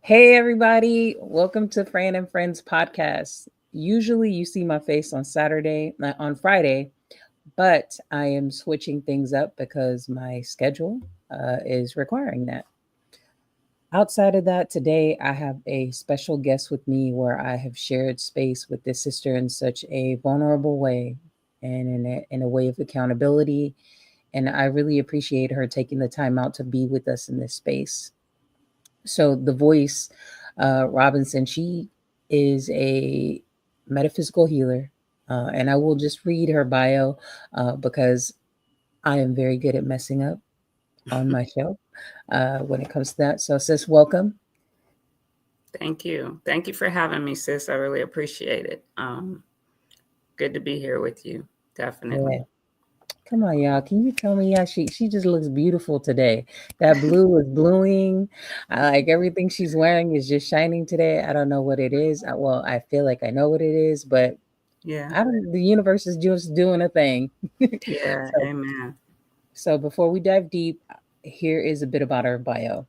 Hey, everybody. Welcome to Fran and Friends podcast. Usually you see my face on on Friday, but I am switching things up because my schedule is requiring that. Outside of that, today I have a special guest with me where I have shared space with this sister in such a vulnerable way and in a way of accountability. And I really appreciate her taking the time out to be with us in this space. So the voice, Robinson, she is a metaphysical healer, and I will just read her bio because I am very good at messing up on my show when it comes to that. So, sis, welcome. Thank you. Thank you for having me, sis. I really appreciate it. Good to be here with you. Yeah, Definitely. come on, y'all. Can you tell me? Yeah, she just looks beautiful today. That blue is bluing. I like everything she's wearing is just shining today. I don't know what it is. Well, I feel like I know what it is, but Yeah. I don't. The universe is just doing a thing. Yeah. so, Amen. so before we dive deep, here is a bit about our bio.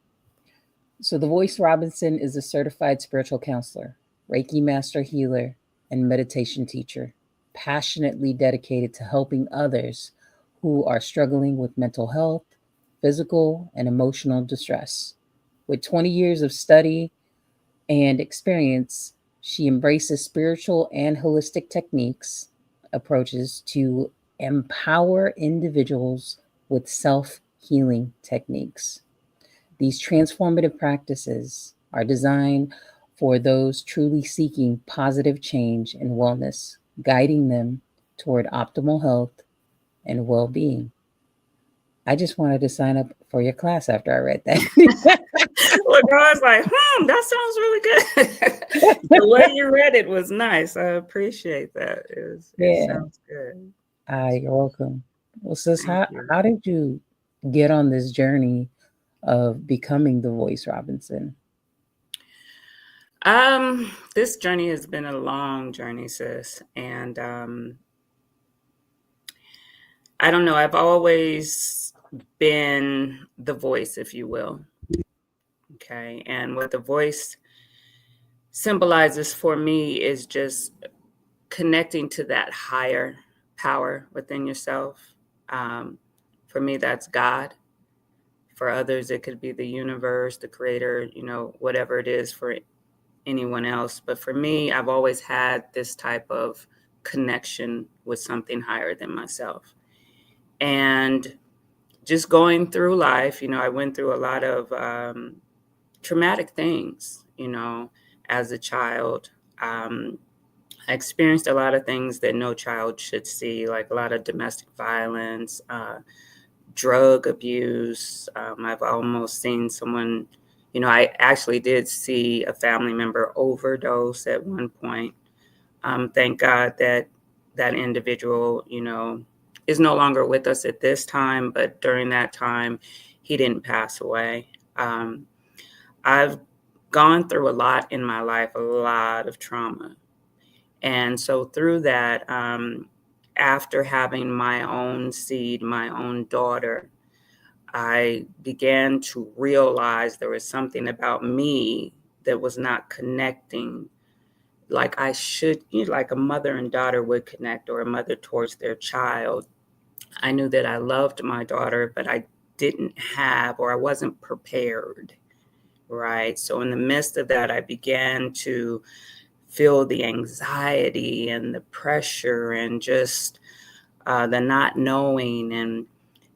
So the Voice Robinson is a certified spiritual counselor, Reiki master healer, and meditation teacher, passionately dedicated to helping others who are struggling with mental health, physical, and emotional distress. With 20 years of study and experience, she embraces spiritual and holistic techniques, approaches to empower individuals with self healing techniques. These transformative practices are designed for those truly seeking positive change and wellness, guiding them toward optimal health and well being. I just wanted to sign up for your class after I read that. Look, I was like, that sounds really good. The way you read it was nice. I appreciate that. It Yeah. sounds good. You're welcome. Well, sis, Thank how, you. how did you get on this journey of becoming the Voice Robinson? This journey has been a long journey, sis. And I don't know, I've always been the voice, if you will. Okay. And what the voice symbolizes for me is just connecting to that higher power within yourself. Um, for me, that's God. For others, it could be the universe, the creator, whatever it is for anyone else. But for me, I've always had this type of connection with something higher than myself. And just going through life, I went through a lot of traumatic things, as a child. I experienced a lot of things that no child should see, like a lot of domestic violence, drug abuse. I've almost seen someone, I actually did see a family member overdose at one point. Thank God that that individual, is no longer with us at this time, but during that time, he didn't pass away. Um, I've gone through a lot in my life, a lot of trauma. And so through that, after having my own seed, my own daughter, I began to realize there was something about me that was not connecting like I should, like a mother and daughter would connect, or a mother towards their child. I knew that I loved my daughter, but I didn't have, or I wasn't prepared, right? So in the midst of that, I began to feel the anxiety and the pressure and just the not knowing. And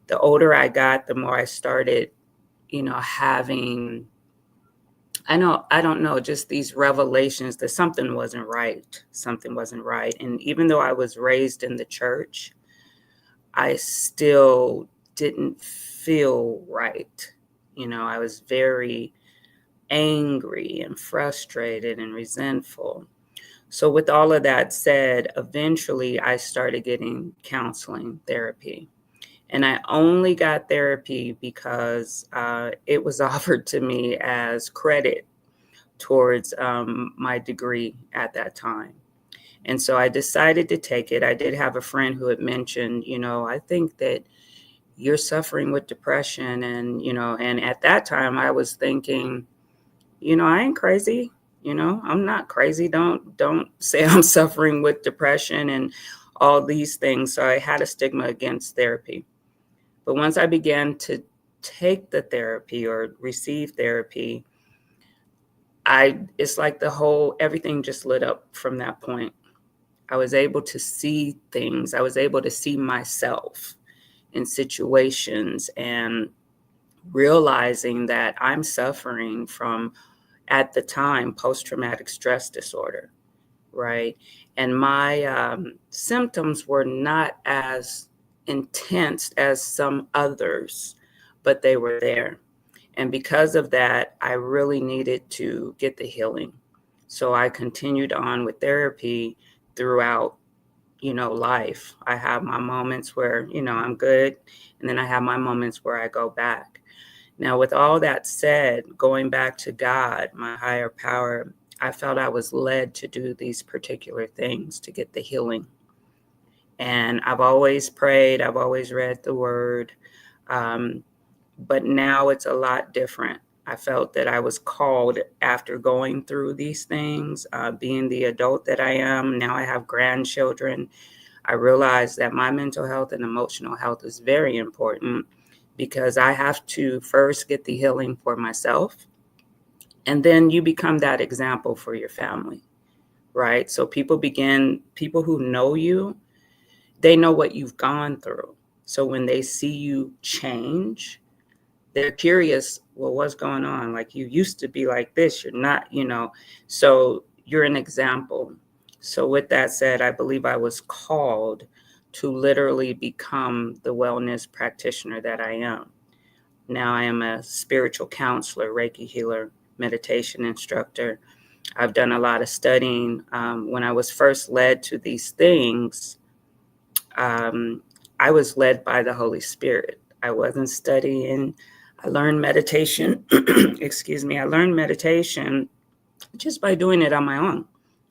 the older I got, the more I started, having, I don't know, just these revelations that something wasn't right. Something wasn't right. And even though I was raised in the church, I still didn't feel right. I was very angry and frustrated and resentful. So, with all of that said, eventually I started getting counseling therapy. And I only got therapy because it was offered to me as credit towards my degree at that time. And so I decided to take it. I did have a friend who had mentioned, I think that you're suffering with depression. And at that time I was thinking, I ain't crazy. I'm not crazy. Don't say I'm suffering with depression and all these things. So I had a stigma against therapy. But once I began to take the therapy or receive therapy, it's like everything just lit up from that point. I was able to see things. I was able to see myself in situations and realizing that I'm suffering from, at the time, post-traumatic stress disorder, right? And my symptoms were not as intense as some others, but they were there. And because of that, I really needed to get the healing. So I continued on with therapy throughout, life. I have my moments where, I'm good. And then I have my moments where I go back. Now, with all that said, going back to God, my higher power, I felt I was led to do these particular things to get the healing. And I've always prayed, I've always read the word, but now it's a lot different. I felt that I was called after going through these things, being the adult that I am. Now I have grandchildren. I realized that my mental health and emotional health is very important because I have to first get the healing for myself. And then you become that example for your family, right? So people who know you, they know what you've gone through. So when they see you change, they're curious, well, what's going on? Like, you used to be like this, you're not, so you're an example. So with that said, I believe I was called to literally become the wellness practitioner that I am. Now I am a spiritual counselor, Reiki healer, meditation instructor. I've done a lot of studying. When I was first led to these things, I was led by the Holy Spirit. I wasn't studying. I learned meditation. Excuse me. I learned meditation just by doing it on my own,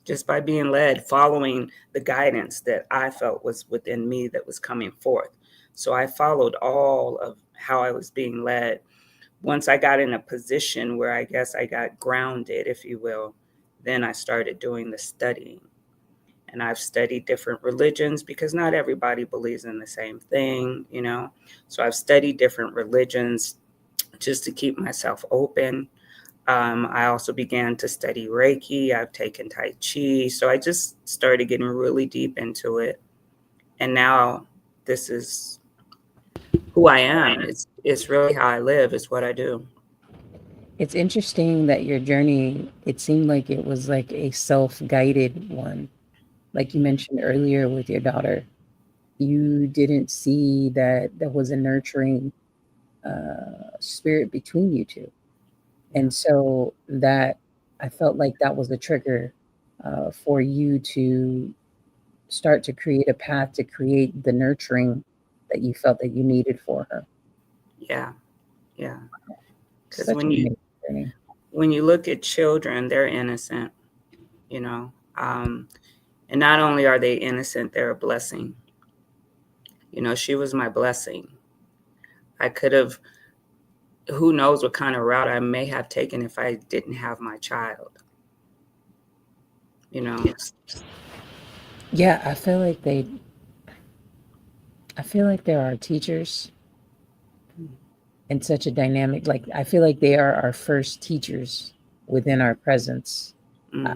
just by being led, following the guidance that I felt was within me that was coming forth. So I followed all of how I was being led. Once I got in a position where I guess I got grounded, if you will, then I started doing the studying. And I've studied different religions because not everybody believes in the same thing, So I've studied different religions just to keep myself open. I also began to study Reiki. I've taken Tai Chi. So I just started getting really deep into it. And now this is who I am. It's really how I live. It's what I do. It's interesting that your journey, it seemed like it was like a self-guided one. Like you mentioned earlier with your daughter, you didn't see that there was a nurturing spirit between you two. And so that I felt like that was the trigger for you to start to create a path to create the nurturing that you felt that you needed for her. Yeah. Yeah. Because Such an amazing journey. when you look at children, they're innocent, and not only are they innocent, they're a blessing. She was my blessing. I could have, who knows what kind of route I may have taken if I didn't have my child. Yeah, I feel like there are teachers in such a dynamic, like I feel like they are our first teachers within our presence.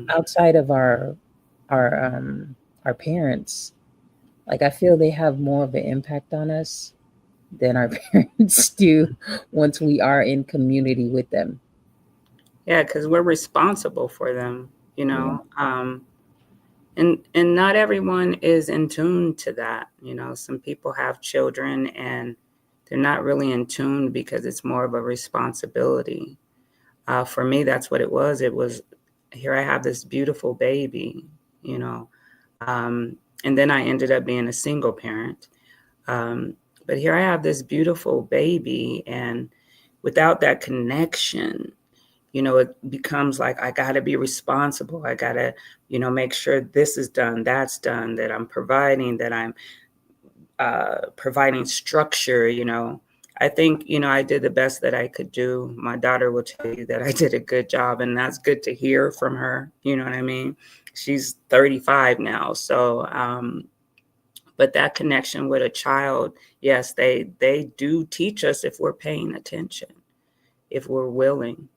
Outside of our parents. Like I feel they have more of an impact on us than our parents do once we are in community with them. Yeah, because we're responsible for them, Yeah. And not everyone is in tune to that. Some people have children and they're not really in tune because it's more of a responsibility. For me, that's what it was. It was, here I have this beautiful baby, and then I ended up being a single parent. But here I have this beautiful baby, and without that connection, it becomes like, I got to be responsible. I got to, make sure this is done, that's done, that I'm providing structure, I think, I did the best that I could do. My daughter will tell you that I did a good job, and that's good to hear from her. You know what I mean? She's 35 now. So, but that connection with a child, yes, they do teach us if we're paying attention, if we're willing,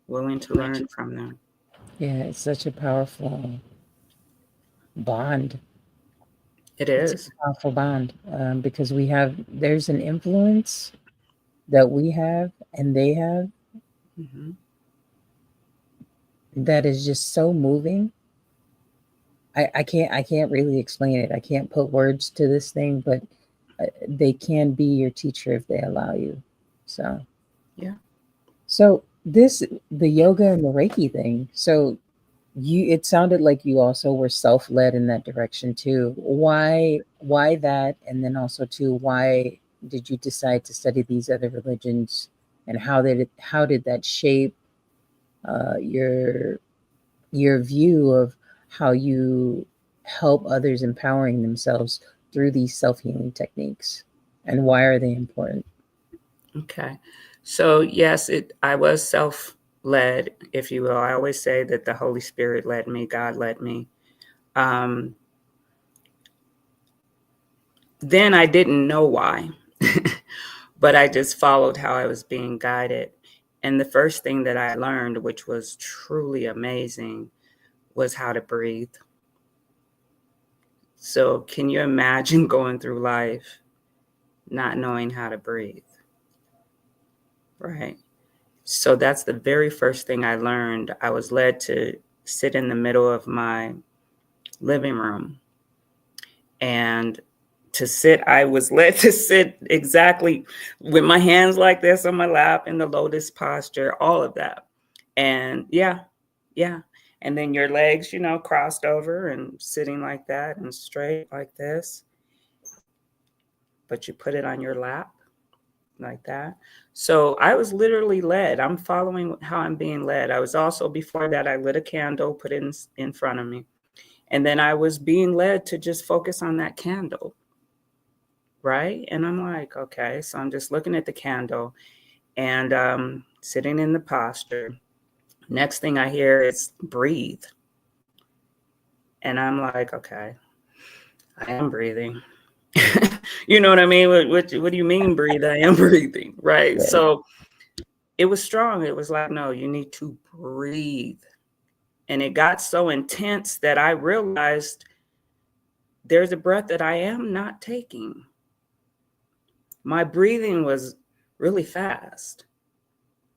willing to learn from them. Yeah, it's such a powerful bond. It It's a is. powerful bond, because there's an influence that we have and they have Hmm. that is just so moving. I can't really explain it. I can't put words to this thing, but they can be your teacher if they allow you. So, Yeah. so the yoga and the Reiki thing. So it sounded like you also were self-led in that direction too. Why that? And then also too, why did you decide to study these other religions, and how did that shape uh, your your view of how you help others empowering themselves through these self-healing techniques, and why are they important? Okay. So yes, I was self-led, if you will. I always say that the Holy Spirit led me, God led me. Um, then I didn't know why, but I just followed how I was being guided. And the first thing that I learned, which was truly amazing, was how to breathe. So can you imagine going through life not knowing how to breathe? Right. So that's the very first thing I learned. I was led to sit in the middle of my living room, and I was led to sit exactly with my hands like this on my lap in the lotus posture, all of that. And yeah, yeah. And then your legs, crossed over and sitting like that and straight like this, but you put it on your lap like that. So I was literally led. I'm following how I'm being led. I was also, before that, I lit a candle, put it in front of me. And then I was being led to just focus on that candle. Right. And I'm like, okay. So I'm just looking at the candle and sitting in the posture. Next thing I hear is breathe. And I'm like, okay, I am breathing. You know what I mean? What do you mean breathe? I am breathing. Right. Right. So it was strong. It was like, no, you need to breathe. And it got so intense that I realized there's a breath that I am not taking. My breathing was really fast.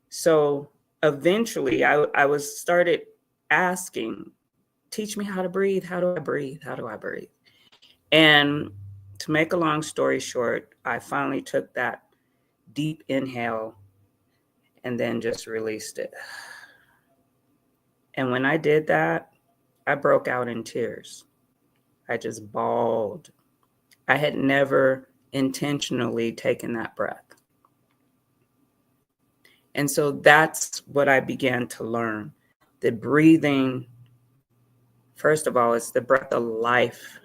So eventually I was started asking, teach me how to breathe. How do I breathe? How do I breathe? And to make a long story short, I finally took that deep inhale and then just released it. And when I did that, I broke out in tears. I just bawled. I had never intentionally taken that breath. And so that's what I began to learn. That breathing, first of all, it's the breath of life,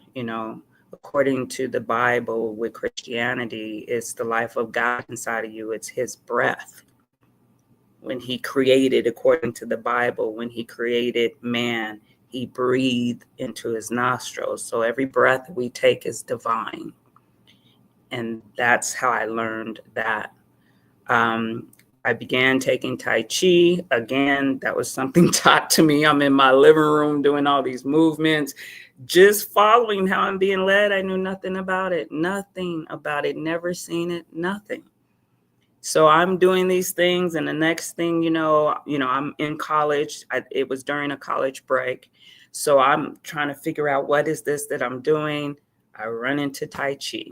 according to the Bible with Christianity, it's the life of God inside of you. It's his breath. When he created, according to the Bible, when he created man, he breathed into his nostrils. So every breath we take is divine. And that's how I learned that. I began taking Tai Chi. Again, that was something taught to me. I'm in my living room doing all these movements, just following how I'm being led. I knew nothing about it, never seen it, nothing. So I'm doing these things, and the next thing I'm in college. It was during a college break. So I'm trying to figure out, what is this that I'm doing? I run into Tai Chi.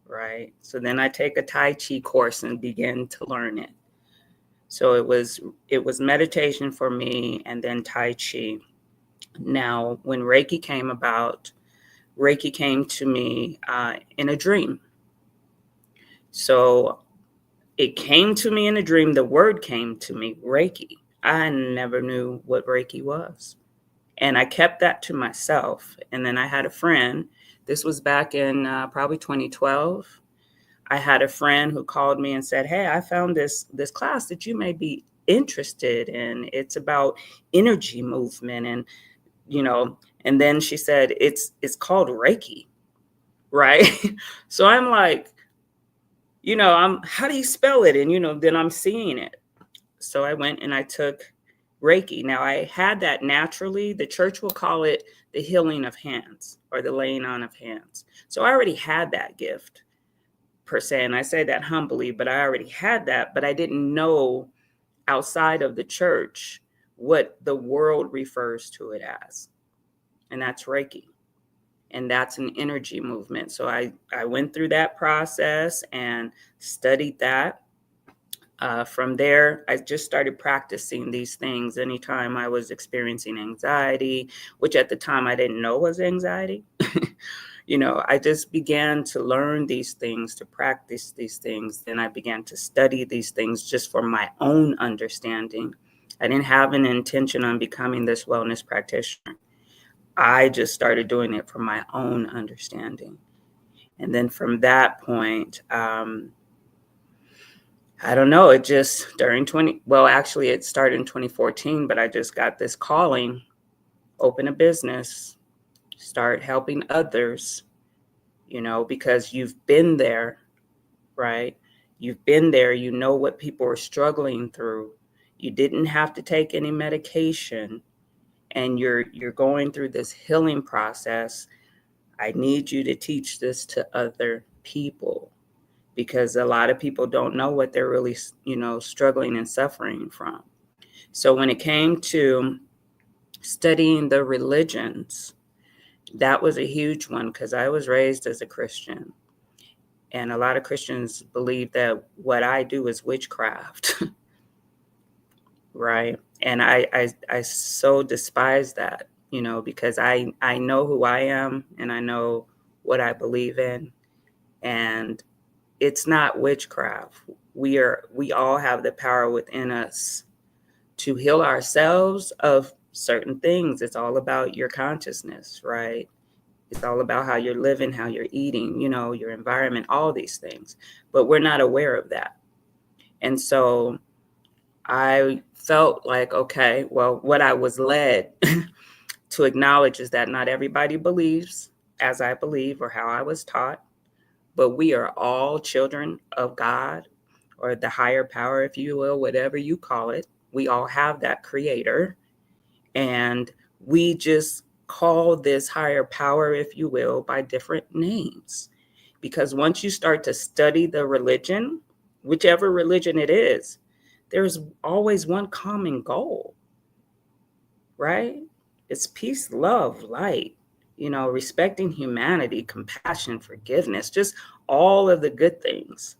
Right. So then I take a Tai Chi course and begin to learn it. So it was meditation for me, and then Tai Chi. Now, when Reiki came about, Reiki came to me in a dream. So it came to me in a dream. The word came to me, Reiki. I never knew what Reiki was. And I kept that to myself. And then I had a friend. This was back in probably 2012. I had a friend who called me and said, "Hey, I found this class that you may be interested in. It's about energy movement." And, and then she said, it's called Reiki, right? So I'm like, how do you spell it? And, then I'm seeing it. So I went and I took Reiki. Now, I had that naturally. The church will call it the healing of hands or the laying on of hands. So I already had that gift per se. And I say that humbly, but I already had that, but I didn't know outside of the church what the world refers to it as. And that's Reiki. And that's an energy movement. So I went through that process and studied that. From there, I just started practicing these things anytime I was experiencing anxiety, which at the time I didn't know was anxiety. I just began to learn these things, to practice these things. Then I began to study these things just for my own understanding. I didn't have an intention on becoming this wellness practitioner. I just started doing it for my own understanding. And then from that point, I don't know, it just actually it started in 2014, but I just got this calling, open a business, start helping others, because you've been there, right? You've been there, you know what people are struggling through. You didn't have to take any medication, and you're going through this healing process. I need you to teach this to other people, because a lot of people don't know what they're really, struggling and suffering from. So when it came to studying the religions, that was a huge one, because I was raised as a Christian. And a lot of Christians believe that what I do is witchcraft, right? And I so despise that, because I know who I am and I know what I believe in. And it's not witchcraft. We all have the power within us to heal ourselves of certain things. It's all about your consciousness, right? It's all about how you're living, how you're eating, your environment, all these things. But we're not aware of that. And so I felt like, okay, well, what I was led to acknowledge is that not everybody believes as I believe or how I was taught, but we are all children of God, or the higher power, if you will, whatever you call it. We all have that creator, and we just call this higher power, if you will, by different names. Because once you start to study the religion, whichever religion it is, there's always one common goal, right? It's peace, love, light, respecting humanity, compassion, forgiveness, just all of the good things.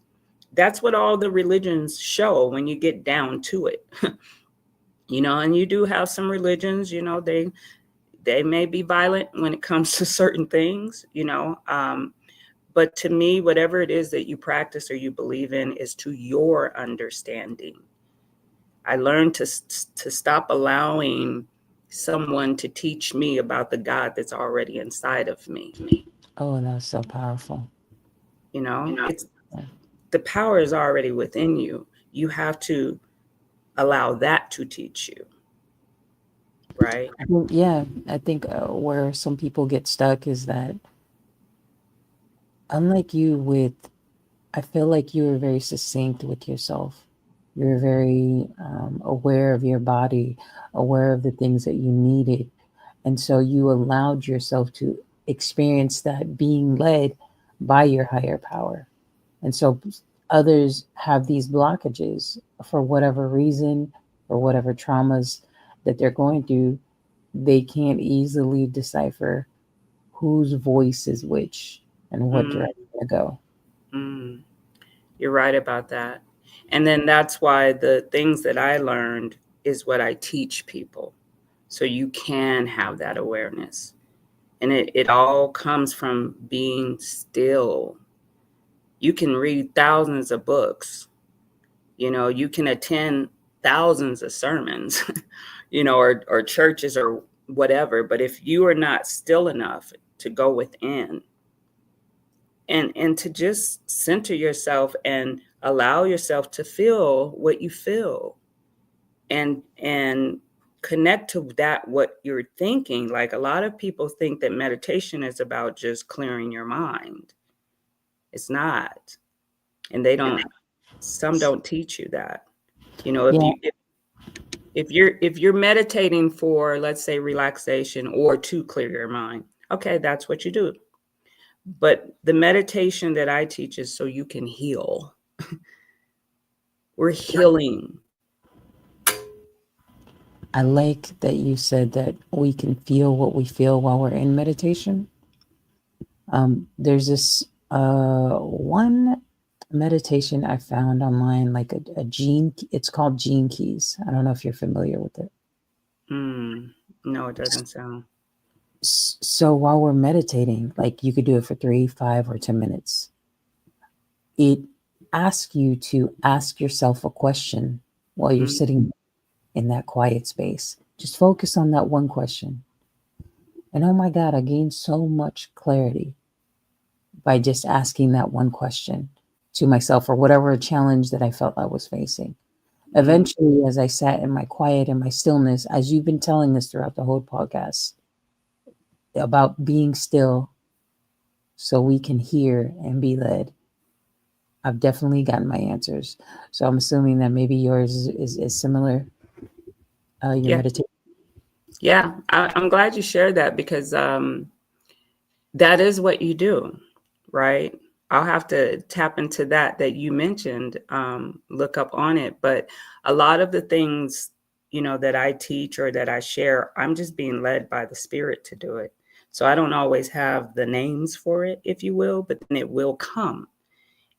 That's what all the religions show when you get down to it. And you do have some religions, they may be violent when it comes to certain things, but to me, whatever it is that you practice or you believe in is to your understanding. I learned to stop allowing someone to teach me about the God that's already inside of me. Oh, that's so powerful. It's the power is already within you. You have to allow that to teach you, right? I think where some people get stuck is that, unlike you, I feel like you were very succinct with yourself. You're very aware of your body, aware of the things that you needed. And so you allowed yourself to experience that being led by your higher power. And so others have these blockages for whatever reason, or whatever traumas that they're going through. They can't easily decipher whose voice is which and what direction to go. Mm. You're right about that. And then that's why the things that I learned is what I teach people. So you can have that awareness. And it all comes from being still. You can read thousands of books, you can attend thousands of sermons, or churches or whatever. But if you are not still enough to go within and to just center yourself and allow yourself to feel what you feel, and connect to that, what you're thinking. Like, a lot of people think that meditation is about just clearing your mind. It's not. And some don't teach you that. You know, Yeah. if you're meditating for, let's say, relaxation or to clear your mind, okay, that's what you do. But the meditation that I teach is so you can heal. We're healing. I like that you said that we can feel what we feel while we're in meditation. There's this one meditation I found online, like a gene. It's called Gene Keys. I don't know if you're familiar with it. No, it doesn't sound. So while we're meditating, like you could do it for 3, 5, or 10 minutes. It asks you to ask yourself a question while you're sitting in that quiet space. Just focus on that one question. And oh my God, I gained so much clarity by just asking that one question to myself, or whatever challenge that I felt I was facing. Eventually, as I sat in my quiet and my stillness, as you've been telling us throughout the whole podcast about being still so we can hear and be led, I've definitely gotten my answers. So I'm assuming that maybe yours is similar. Your Yeah. meditation. Yeah, I'm glad you shared that, because that is what you do, right? I'll have to tap into that you mentioned, look up on it. But a lot of the things, that I teach or that I share, I'm just being led by the Spirit to do it. So I don't always have the names for it, if you will, but then it will come.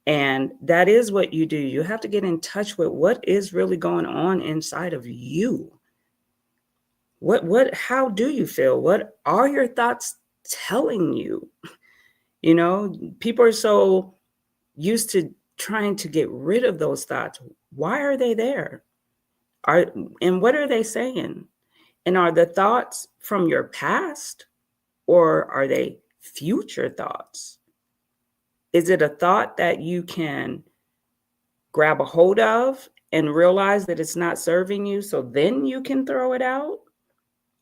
And that is what you do. You have to get in touch with what is really going on inside of you. How do you feel? What are your thoughts telling you? People are so used to trying to get rid of those thoughts. Why are they there? And what are they saying? And are the thoughts from your past, or are they future thoughts? Is it a thought that you can grab a hold of and realize that it's not serving you, so then you can throw it out?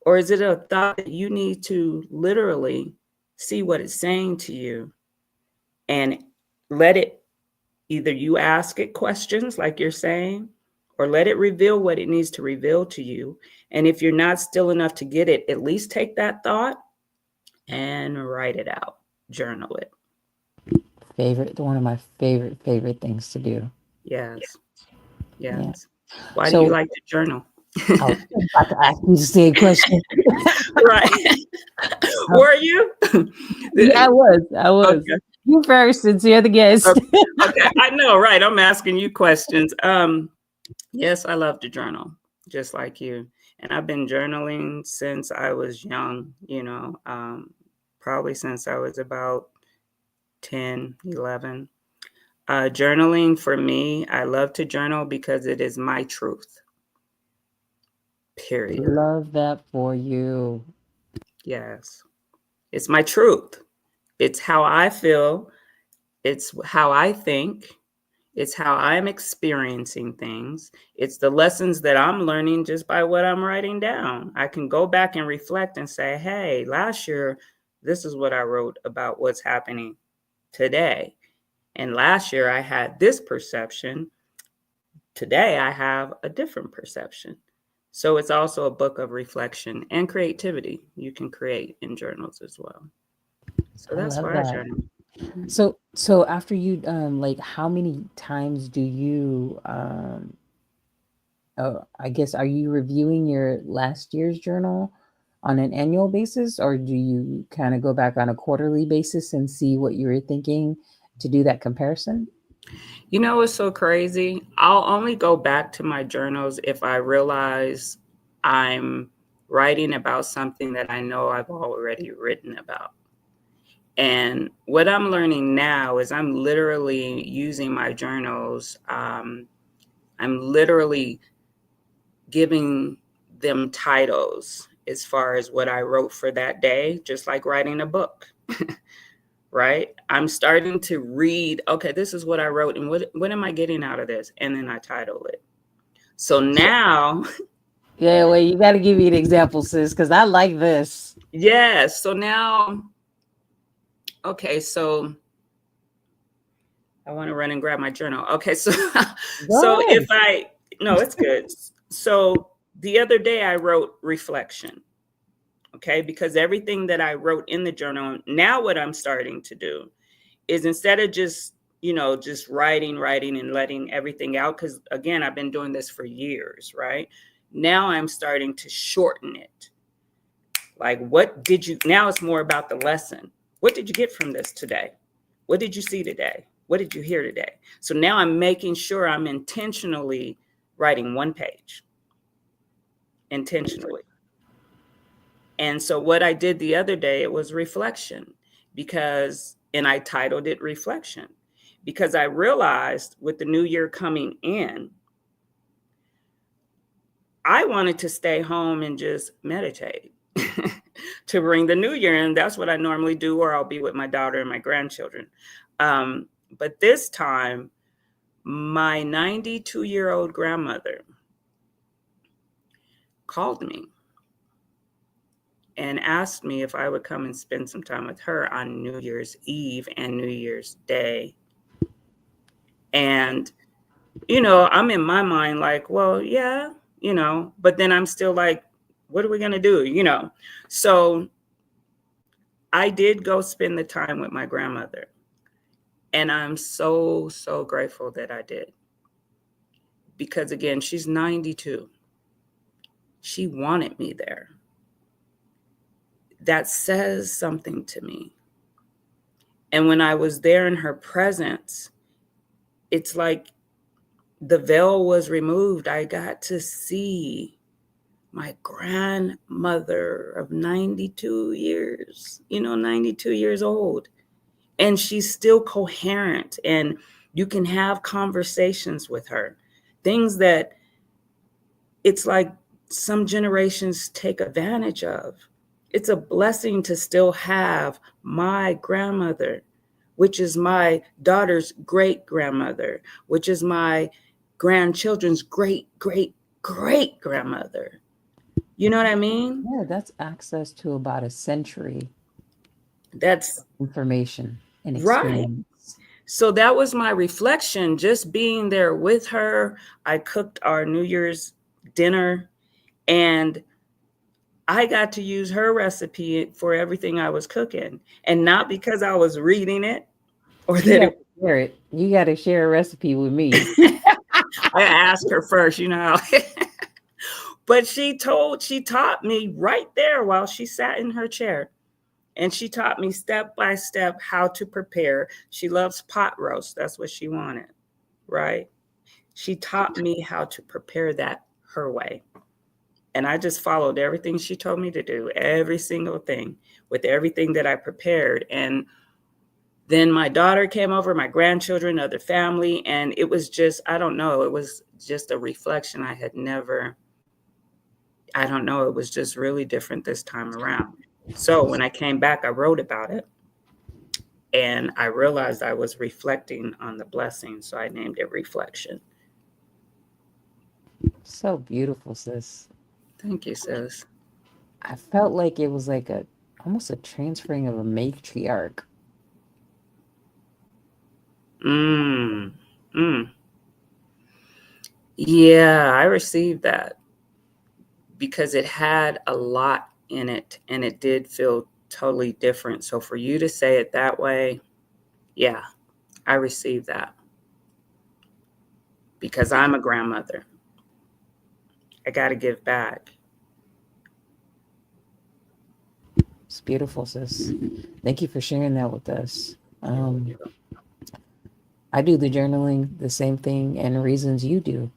Or is it a thought that you need to literally see what it's saying to you and let it, either you ask it questions like you're saying, or let it reveal what it needs to reveal to you. And if you're not still enough to get it, at least take that thought and write it out, journal it. One of my favorite things to do. Yes. Yeah. Why do you like to journal? I was about to ask you the same question. Right. Were you? Yeah, I was. Okay. You first, since you're the guest. Okay. I know, right? I'm asking you questions. Yes, I love to journal, just like you. And I've been journaling since I was young, probably since I was about 10, 11. Journaling for me, I love to journal because it is my truth. Period. Love that for you. Yes. It's my truth. It's how I feel. It's how I think. It's how I'm experiencing things. It's the lessons that I'm learning just by what I'm writing down. I can go back and reflect and say, hey, last year, this is what I wrote about what's happening today. And last year I had this perception. Today I have a different perception. So it's also a book of reflection and creativity. You can create in journals as well. So that's why I journal. So after you like, how many times do you I guess, are you reviewing your last year's journal on an annual basis, or do you kind of go back on a quarterly basis and see what you were thinking to do that comparison? It's so crazy. I'll only go back to my journals if I realize I'm writing about something that I know I've already written about. And what I'm learning now is I'm literally using my journals. I'm literally giving them titles as far as what I wrote for that day, just like writing a book. right? I'm starting to read, okay, this is what I wrote, and what am I getting out of this? And then I title it. So now, Yeah, well, you got to give me an example, sis, because I like this. yes. So now, okay, so I want to run and grab my journal. Okay, so Go if ahead. no, it's good. So the other day I wrote reflection. Okay, because everything that I wrote in the journal, now what I'm starting to do is, instead of just, just writing and letting everything out, because again, I've been doing this for years, right? Now I'm starting to shorten it. Like, now it's more about the lesson. What did you get from this today? What did you see today? What did you hear today? So now I'm making sure I'm intentionally writing one page, intentionally. And so what I did the other day, it was reflection, and I titled it Reflection, because I realized with the new year coming in, I wanted to stay home and just meditate to bring the new year in. That's what I normally do, or I'll be with my daughter and my grandchildren. But this time, my 92-year-old grandmother called me and asked me if I would come and spend some time with her on New Year's Eve and New Year's Day. And, I'm in my mind like, well, yeah, but then I'm still like, what are we going to do? So I did go spend the time with my grandmother. And I'm so, so grateful that I did. Because again, she's 92. She wanted me there. That says something to me. And when I was there in her presence, it's like the veil was removed. I got to see my grandmother of 92 years, 92 years old. And she's still coherent, and you can have conversations with her. Things that it's like some generations take advantage of. It's a blessing to still have my grandmother, which is my daughter's great grandmother, which is my grandchildren's great, great, great grandmother. You know what I mean? Yeah, that's access to about a century That's information and right. experience. So that was my reflection, just being there with her. I cooked our New Year's dinner, and I got to use her recipe for everything I was cooking. And not because I was reading it or You that got to share it. You got to share a recipe with me. I asked her first, But she taught me right there while she sat in her chair. And she taught me step by step how to prepare. She loves pot roast. That's what she wanted, right? She taught me how to prepare that her way. And I just followed everything she told me to do, every single thing, with everything that I prepared. And then my daughter came over, my grandchildren, other family, and it was just, I don't know, it was just a reflection I don't know, it was just really different this time around. So when I came back, I wrote about it, and I realized I was reflecting on the blessing, so I named it Reflection. So beautiful, sis. Thank you, sis. I felt like it was like almost a transferring of a matriarch. Mm. Mm. Yeah, I received that because it had a lot in it, and it did feel totally different. So for you to say it that way, yeah, I received that because I'm a grandmother. I got to give back. It's beautiful, sis. Thank you for sharing that with us. I do the journaling, the same thing and reasons you do.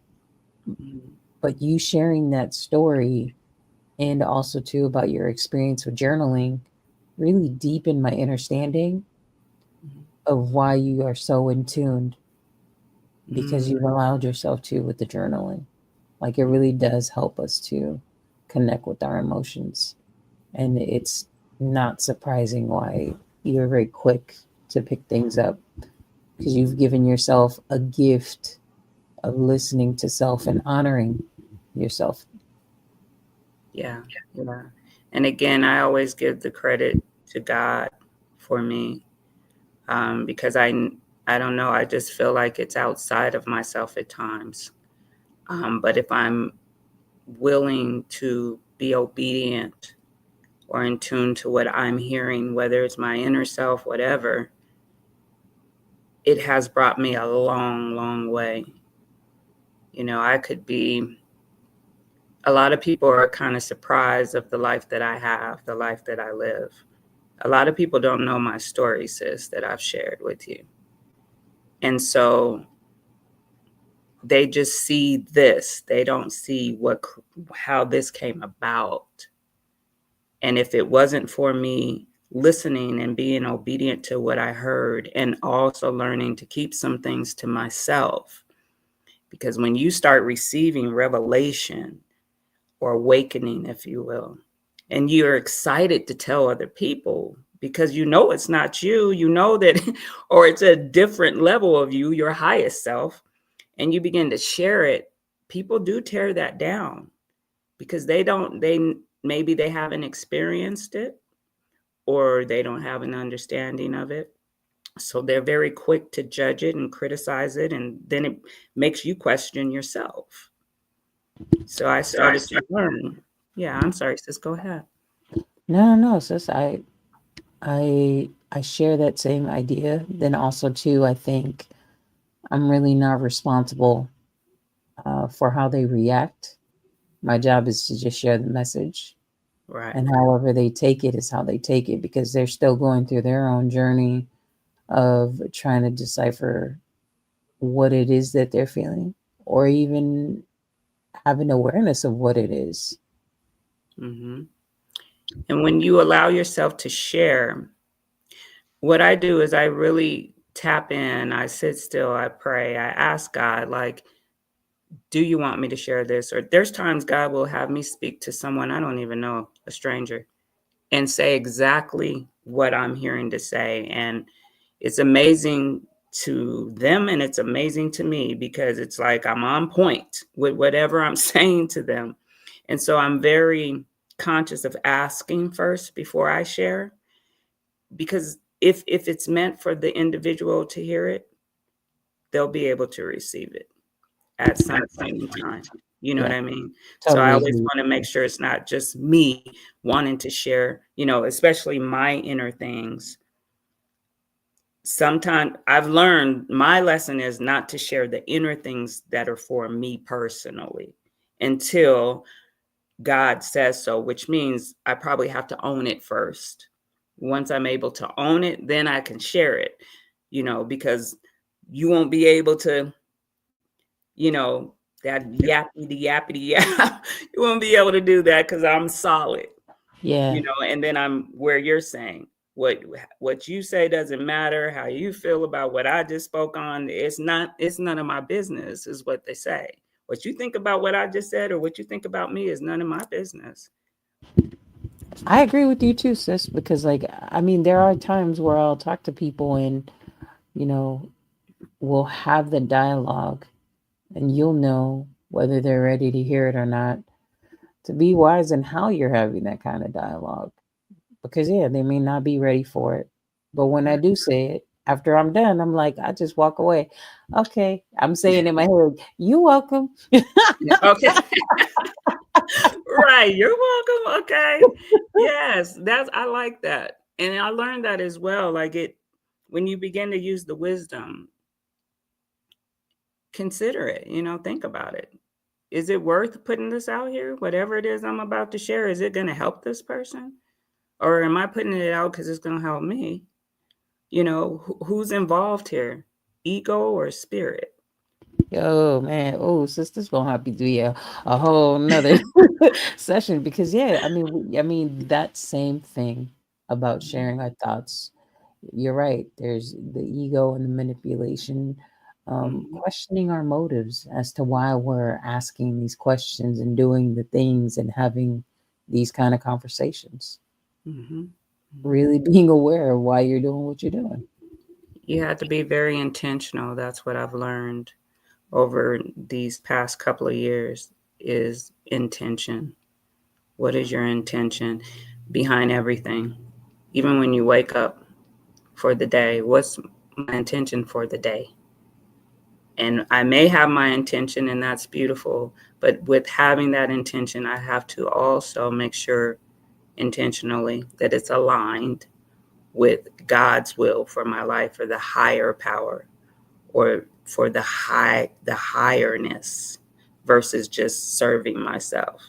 Mhm. But you sharing that story and also too about your experience with journaling really deepened my understanding of why you are so in tune because Mm. you've allowed yourself to with the journaling. Like it really does help us to connect with our emotions. And it's not surprising why You're very quick to pick things up because you've given yourself a gift of listening to self and honoring yourself. Yeah, yeah. And again, I always give the credit to God for me, because I don't know, I just feel like it's outside of myself at times. But if I'm willing to be obedient or in tune to what I'm hearing, whether it's my inner self, whatever, it has brought me a long, long way. You know, I could be, a lot of people are kind of surprised of the life that I have, the life that I live. A lot of people don't know my story, sis, that I've shared with you. And so they just see this. They don't see how this came about. And if it wasn't for me listening and being obedient to what I heard, and also learning to keep some things to myself, because when you start receiving revelation or awakening, if you will, and you're excited to tell other people because you know it's not you, you know that, or it's a different level of you, your highest self, and you begin to share it, people do tear that down because maybe they haven't experienced it or they don't have an understanding of it. So they're very quick to judge it and criticize it, and then it makes you question yourself. So I started to learn. Yeah, I'm sorry, sis, go ahead. No, sis. I share that same idea. Then also too, I think I'm really not responsible for how they react. My job is to just share the message, Right. and however they take it is how they take it because they're still going through their own journey of trying to decipher what it is that they're feeling, or even having awareness of what it is. Hmm. And when you allow yourself to share, what I do is I really tap in, I sit still, I pray, I ask God, like, do you want me to share this? Or there's times God will have me speak to someone I don't even know, a stranger, and say exactly what I'm hearing to say. And it's amazing to them and it's amazing to me because it's like I'm on point with whatever I'm saying to them. And so I'm very conscious of asking first before I share, because if it's meant for the individual to hear it, they'll be able to receive it at some point in time. You know what Yeah, I mean? So I totally always agree. want to make sure it's not just me wanting to share, especially my inner things. Sometimes I've learned my lesson is not to share the inner things that are for me personally until God says so, which means I probably have to own it first. Once I'm able to own it, then I can share it, because you won't be able to, you know, that yappity yap. You won't be able to do that because I'm solid, Yeah, and then I'm where you're saying what you say doesn't matter. How you feel about what I just spoke on, it's none of my business, is what they say. What you think about what I just said or what you think about me is none of my business. I agree with you too, sis, because like I mean there are times where I'll talk to people and you know we'll have the dialogue and you'll know whether they're ready to hear it or not, to be wise in how you're having that kind of dialogue, because yeah, they may not be ready for it, but when I do say it after I'm done, I'm like, I just walk away. Okay, I'm saying in my head, you welcome. Yeah, okay. Right, you're welcome. Okay. Yes, I like that. And I learned that as well. Like, when you begin to use the wisdom, consider it, think about it. Is it worth putting this out here? Whatever it is I'm about to share, is it going to help this person? Or am I putting it out because it's going to help me? Who's involved here? Ego or spirit? Yo, man. Oh, sister's gonna have to be a whole nother session because yeah, I mean, I mean that same thing about sharing our thoughts. You're right. There's the ego and the manipulation, Mm-hmm. questioning our motives as to why we're asking these questions and doing the things and having these kind of conversations. Mm-hmm. really being aware of why you're doing what you're doing. You have to be very intentional. That's what I've learned over these past couple of years is intention. What is your intention behind everything? Even when you wake up for the day, what's my intention for the day? And I may have my intention, and that's beautiful. But with having that intention, I have to also make sure intentionally that it's aligned with God's will for my life, or the higher power, or for the higherness, versus just serving myself.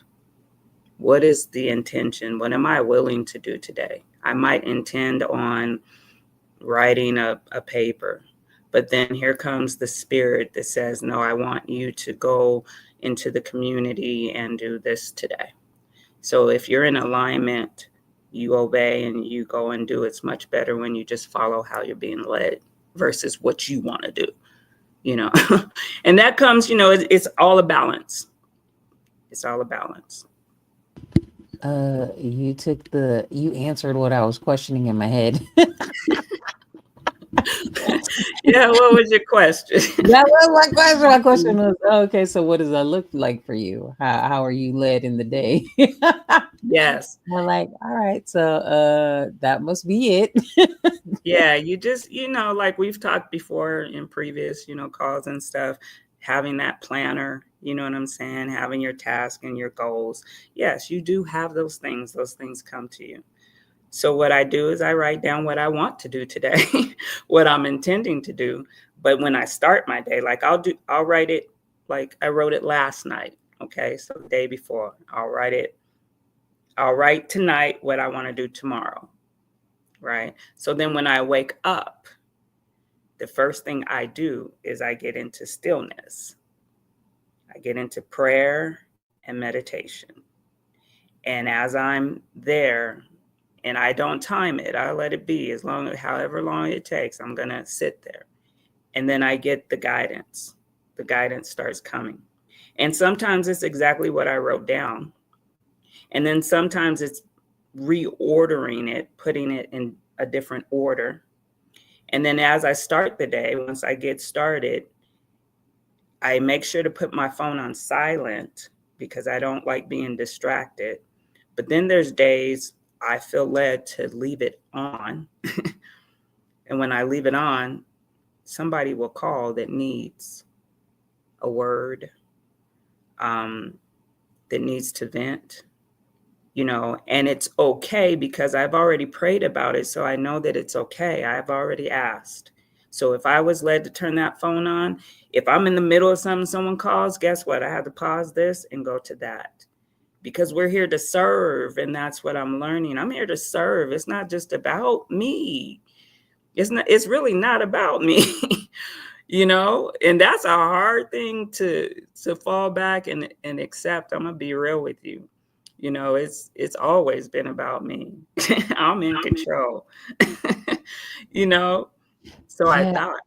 What is the intention? What am I willing to do today? I might intend on writing a paper, but then here comes the spirit that says, no, I want you to go into the community and do this today. So if you're in alignment, you obey and you go and do. It's much better when you just follow how you're being led versus what you want to do, you know. And that comes, it's all a balance. It's all a balance. You answered what I was questioning in my head. Yeah, what was your question? That was my question. My question was, okay, so what does that look like for you? How are you led in the day? Yes. I'm like, all right, so that must be it. Yeah, you just, like we've talked before in previous, calls and stuff, having that planner, you know what I'm saying? Having your task and your goals. Yes, you do have those things. Those things come to you. So what I do is I write down what I want to do today, what I'm intending to do. But when I start my day, like I'll write it like I wrote it last night. Okay. So the day before, I'll write tonight what I want to do tomorrow. Right. So then when I wake up, the first thing I do is I get into stillness. I get into prayer and meditation. And as I'm there, and I don't time it, I let it be as long as however long it takes, I'm going to sit there. And then I get the guidance. The guidance starts coming. And sometimes it's exactly what I wrote down. And then sometimes it's reordering it, putting it in a different order. And then as I start the day, once I get started, I make sure to put my phone on silent because I don't like being distracted. But then there's days I feel led to leave it on. And when I leave it on, somebody will call that needs a word, that needs to vent, and it's okay because I've already prayed about it. So I know that it's okay. I've already asked. So if I was led to turn that phone on, if I'm in the middle of something, someone calls, guess what? I have to pause this and go to that. Because we're here to serve, and that's what I'm learning. I'm here to serve. It's not just about me. It's really not about me. And that's a hard thing to fall back and accept. I'm gonna be real with you. It's always been about me. I'm in control. So I Yeah, thought,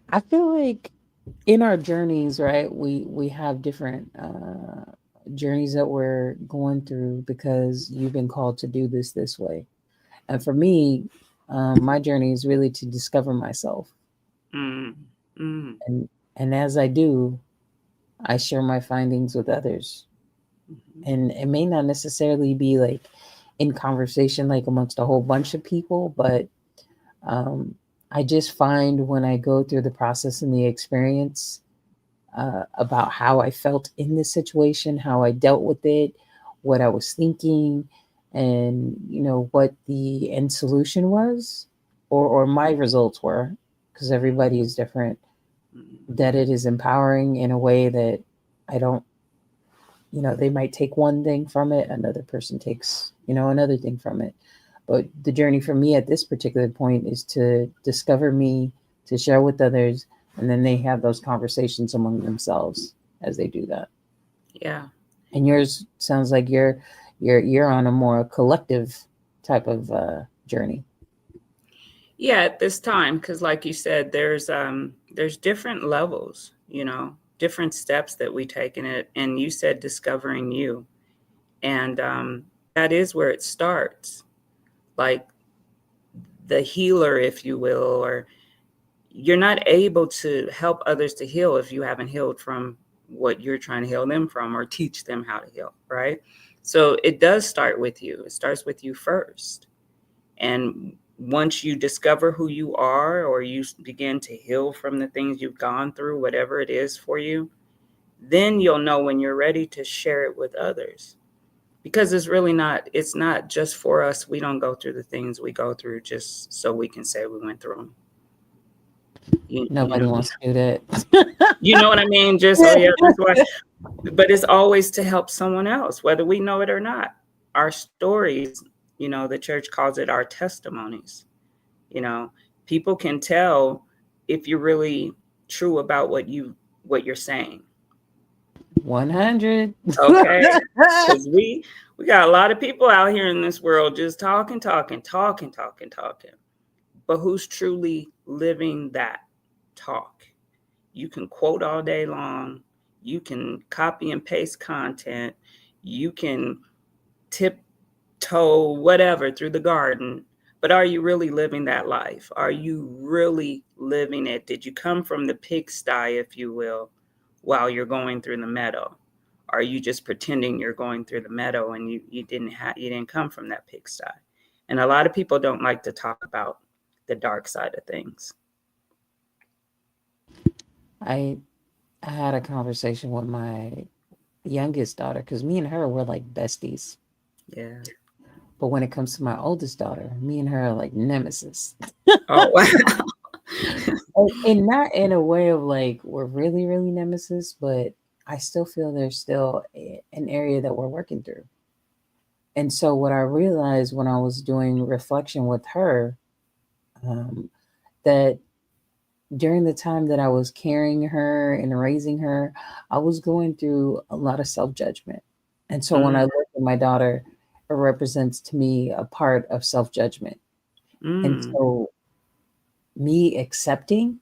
I feel like in our journeys, right? We have different journeys that we're going through because you've been called to do this way. And for me, my journey is really to discover myself. mm, mm, And as I do, I share my findings with others. mhm, And it may not necessarily be like in conversation, like amongst a whole bunch of people, but um, I just find when I go through the process and the experience about how I felt in this situation, how I dealt with it, what I was thinking, and what the end solution was, or my results were, because everybody is different. mm, That it is empowering in a way that I don't, they might take one thing from it, another person takes, another thing from it. But the journey for me at this particular point is to discover me, to share with others, and then they have those conversations among themselves as they do that. yeah. And yours sounds like you're on a more collective type of journey. Yeah, at this time, because like you said, there's different levels, different steps that we take in it. And you said discovering you. And that is where it starts. like the healer, if you will, or you're not able to help others to heal if you haven't healed from what you're trying to heal them from or teach them how to heal, right? So it does start with you. It starts with you first. And once you discover who you are, or you begin to heal from the things you've gone through, whatever it is for you, then you'll know when you're ready to share it with others. Because it's not just for us. We don't go through the things we go through just so we can say we went through them. Nobody wants to do that. You know what I mean? Just, oh yeah, that's why. But it's always to help someone else, whether we know it or not. Our stories, the church calls it our testimonies. People can tell if you're really true about what you're saying. 100. Okay. Because we got a lot of people out here in this world just talking. But who's truly living that talk? You can quote all day long. You can copy and paste content. You can tiptoe whatever through the garden. But are you really living that life? Are you really living it? Did you come from the pigsty, if you will, while you're going through the meadow? Are you just pretending you're going through the meadow and you didn't come from that pigsty? And a lot of people don't like to talk about the dark side of things. I had a conversation with my youngest daughter, because me and her were like besties. Yeah. But when it comes to my oldest daughter, me and her are like nemesis. Oh, wow. And not in a way of like we're really, really nemesis, but I still feel there's still an area that we're working through. And so what I realized when I was doing reflection with her, that during the time that I was carrying her and raising her, I was going through a lot of self-judgment. And so when I look at my daughter, it represents to me a part of self-judgment. And so me accepting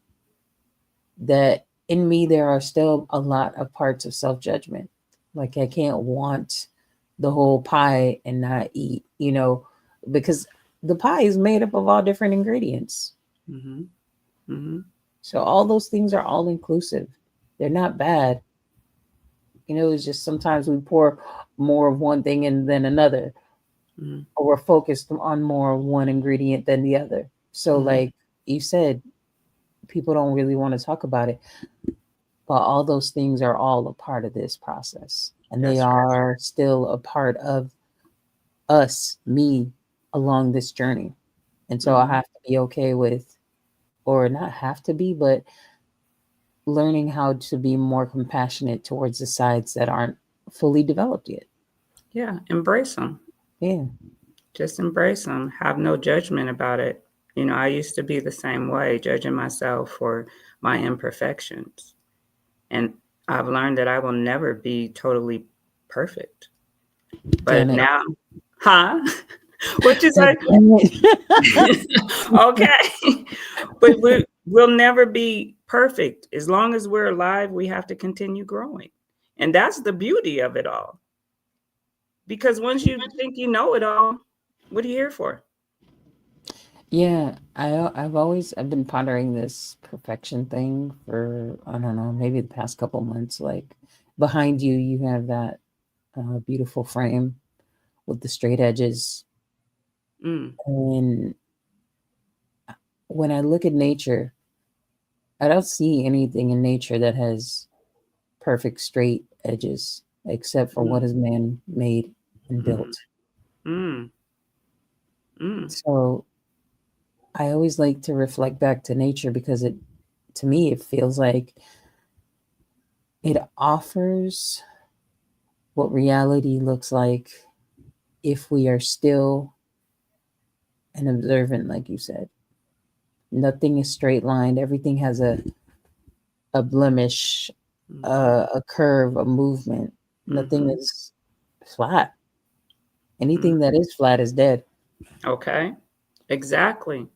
that in me, there are still a lot of parts of self-judgment. Like I can't want the whole pie and not eat, because the pie is made up of all different ingredients. Mm-hmm. Mm-hmm. So all those things are all inclusive. They're not bad. It's just sometimes we pour more of one thing and then another, or we're focused on more of one ingredient than the other. So like you said, people don't really want to talk about it, but all those things are all a part of this process, and they are still a part of us, me, along this journey. And so I have to be okay with, or not have to be, but learning how to be more compassionate towards the sides that aren't fully developed yet. Yeah, embrace them. Yeah. Just embrace them. Have no judgment about it. I used to be the same way, judging myself for my imperfections. And I've learned that I will never be totally perfect. But now, what you say? Okay. But we'll never be perfect. As long as we're alive, we have to continue growing. And that's the beauty of it all. Because once you think you know it all, what are you here for? Yeah, I've been pondering this perfection thing for, I don't know, maybe the past couple months. Like behind you, you have that beautiful frame with the straight edges. And when I look at nature, I don't see anything in nature that has perfect straight edges, except for what is man made and built. So I always like to reflect back to nature, because to me, it feels like it offers what reality looks like if we are still and observant, like you said. Nothing is straight lined. Everything has a blemish, a curve, a movement. Nothing is flat. Anything that is flat is dead. Okay. Exactly.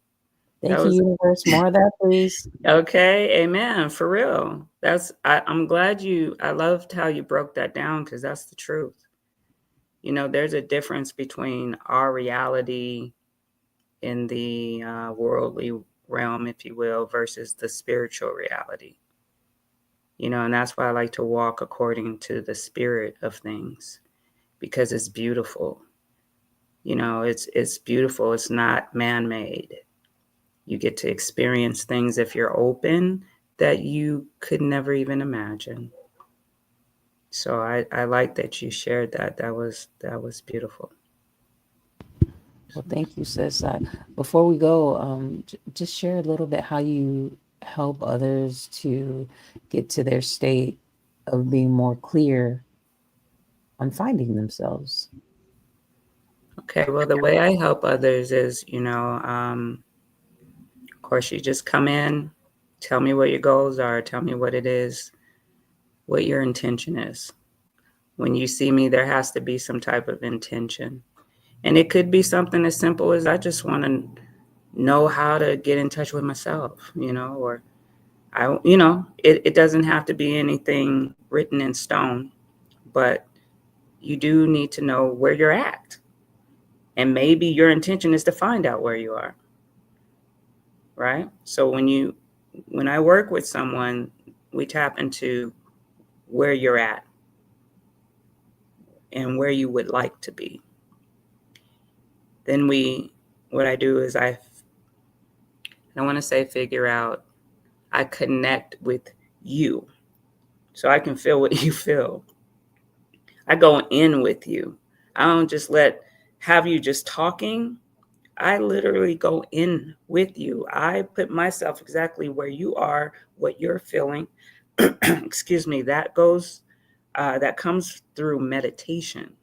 Thank you, universe. More of that, please. Okay. Amen. For real. I'm glad I loved how you broke that down, because that's the truth. There's a difference between our reality in the worldly realm, if you will, versus the spiritual reality. And that's why I like to walk according to the spirit of things, because it's beautiful. It's beautiful. It's not man-made. You get to experience things if you're open that you could never even imagine. So I like that you shared that. That was beautiful. Well, thank you, sis. Before we go, just share a little bit how you help others to get to their state of being more clear on finding themselves. Okay, well, the way I help others is, of course, you just come in, tell me what your goals are, tell me what it is, what your intention is. When you see me, there has to be some type of intention. And it could be something as simple as I just want to know how to get in touch with myself, or it doesn't have to be anything written in stone, but you do need to know where you're at. And maybe your intention is to find out where you are. Right? So when I work with someone, we tap into where you're at and where you would like to be. Then what I do is I want to say figure out, I connect with you so I can feel what you feel. I go in with you. I don't just have you just talking. I literally go in with you. I put myself exactly where you are, what you're feeling. Excuse me. That comes through meditation.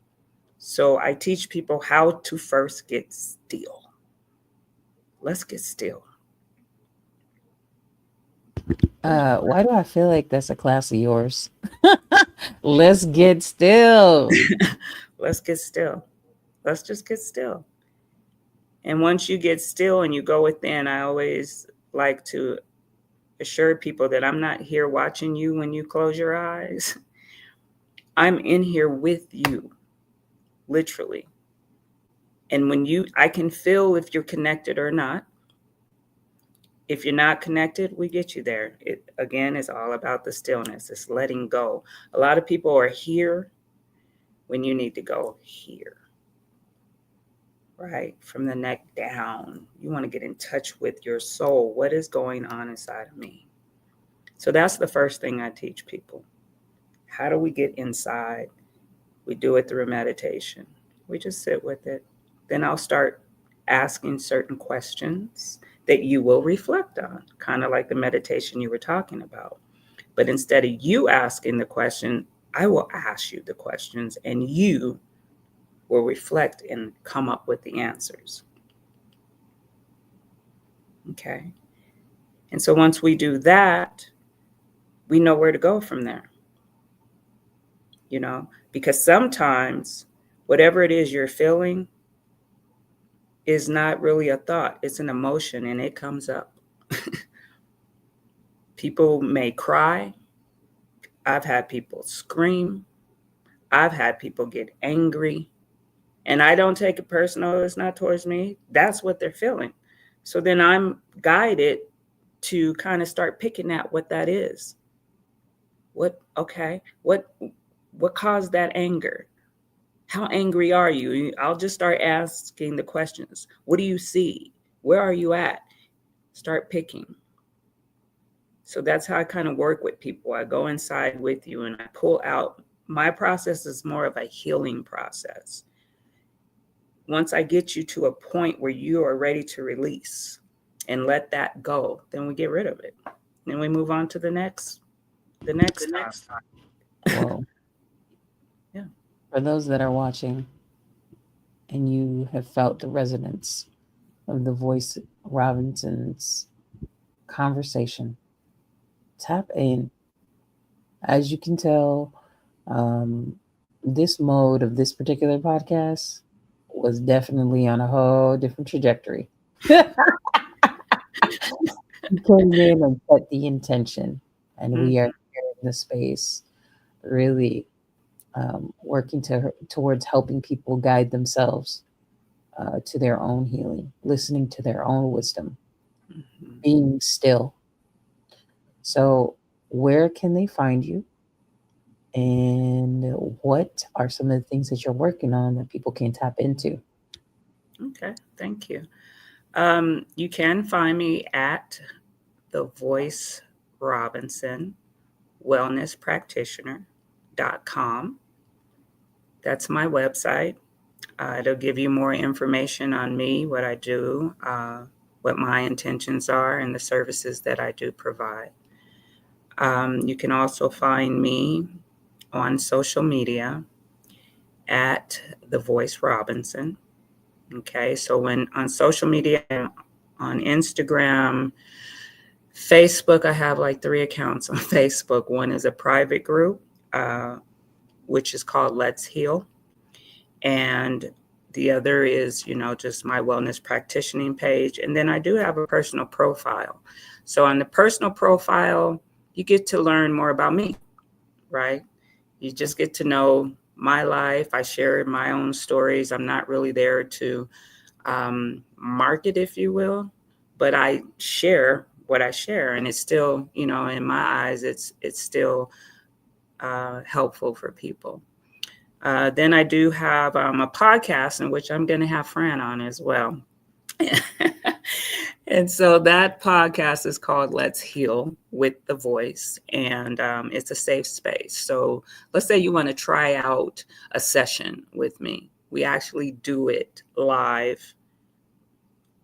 So I teach people how to first get still. Let's get still. Why do I feel like that's a class of yours? Let's get still. Let's get still. Let's just get still. And once you get still and you go within, I always like to assure people that I'm not here watching you when you close your eyes. I'm in here with you, literally. And I can feel if you're connected or not. If you're not connected, we get you there. It, again, is all about the stillness. It's letting go. A lot of people are here when you need to go here, right? From the neck down. You want to get in touch with your soul. What is going on inside of me? So that's the first thing I teach people. How do we get inside? We do it through meditation. We just sit with it. Then I'll start asking certain questions that you will reflect on, kind of like the meditation you were talking about. But instead of you asking the question, I will ask you the questions and you will reflect and come up with the answers. Okay. And so once we do that, we know where to go from there. Because sometimes whatever it is you're feeling is not really a thought, it's an emotion, and it comes up. People may cry. I've had people scream. I've had people get angry. And I don't take it personal. It's not towards me. That's what they're feeling. So then I'm guided to kind of start picking at what that is. What caused that anger? How angry are you? I'll just start asking the questions. What do you see? Where are you at? Start picking. So that's how I kind of work with people. I go inside with you and I pull out. My process is more of a healing process. Once I get you to a point where you are ready to release and let that go, then we get rid of it. Then we move on to the next time. Whoa. Yeah. For those that are watching and you have felt the resonance of the voice Robinson's conversation, tap in. As you can tell, this mode of this particular podcast was definitely on a whole different trajectory. You came in and set the intention, and we are here in the space really working towards helping people guide themselves to their own healing, listening to their own wisdom, Mhm. being still. So, where can they find you? And what are some of the things that you're working on that people can tap into? Okay, thank you. You can find me at The Voice Robinson Wellness Practitioner.com. That's my website. It'll give you more information on me, what I do, what my intentions are, and the services that I do provide. You can also find me on social media at The Voice Robinson. Okay, so when on social media, on Instagram, Facebook, I have like 3 accounts on Facebook. One is a private group, which is called Let's Heal. And the other is, just my wellness practicing page. And then I do have a personal profile. So on the personal profile, you get to learn more about me, right? You just get to know my life. I share my own stories. I'm not really there to market, if you will, but I share what I share, and it's still, in my eyes, it's still helpful for people. Then I do have a podcast in which I'm going to have Fran on as well. And so that podcast is called Let's Heal with the Voice, and it's a safe space. So let's say you want to try out a session with me. We actually do it live,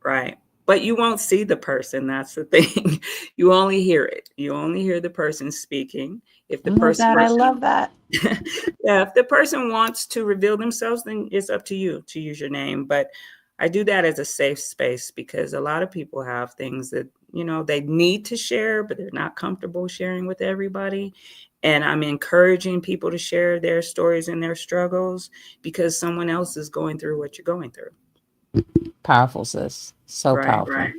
right? But you won't see the person. That's the thing. You only hear it. You only hear the person speaking. If the I love person, that. I love that. yeah, if the person wants to reveal themselves, then it's up to you to use your name. But I do that as a safe space because a lot of people have things that, they need to share, but they're not comfortable sharing with everybody. And I'm encouraging people to share their stories and their struggles because someone else is going through what you're going through. Powerful, sis. So Right, powerful. right.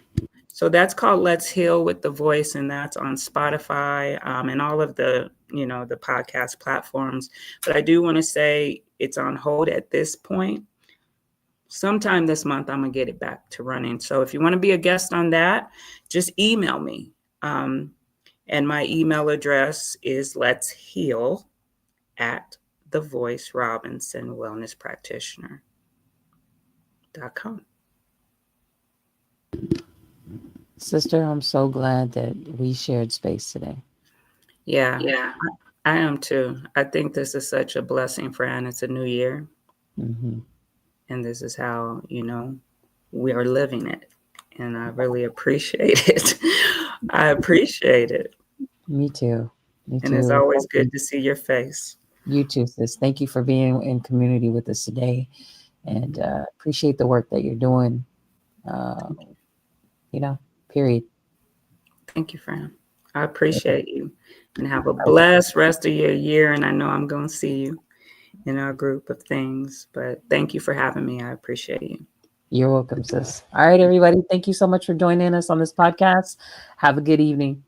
So that's called Let's Heal with the Voice, and that's on Spotify and all of the, the podcast platforms. But I do want to say it's on hold at this point. Sometime this month, I'm going to get it back to running. So if you want to be a guest on that, just email me. And my email address is let's heal at The Voice Robinson Wellness Practitioner.com. Sister, I'm so glad that we shared space today. Yeah, I am too. I think this is such a blessing, Fran. It's a new year. Mm-hmm. And this is how, we are living it. And I really appreciate it. I appreciate it. Me too. Me And it's too. always good to see your face. You too, sis. Thank you for being in community with us today, and appreciate the work that you're doing. Period. Thank you, Fran. I appreciate you. And have a blessed rest of your year. And I know I'm going to see you in our group of things. But thank you for having me. I appreciate you. You're welcome, sis. All right, everybody. Thank you so much for joining us on this podcast. Have a good evening.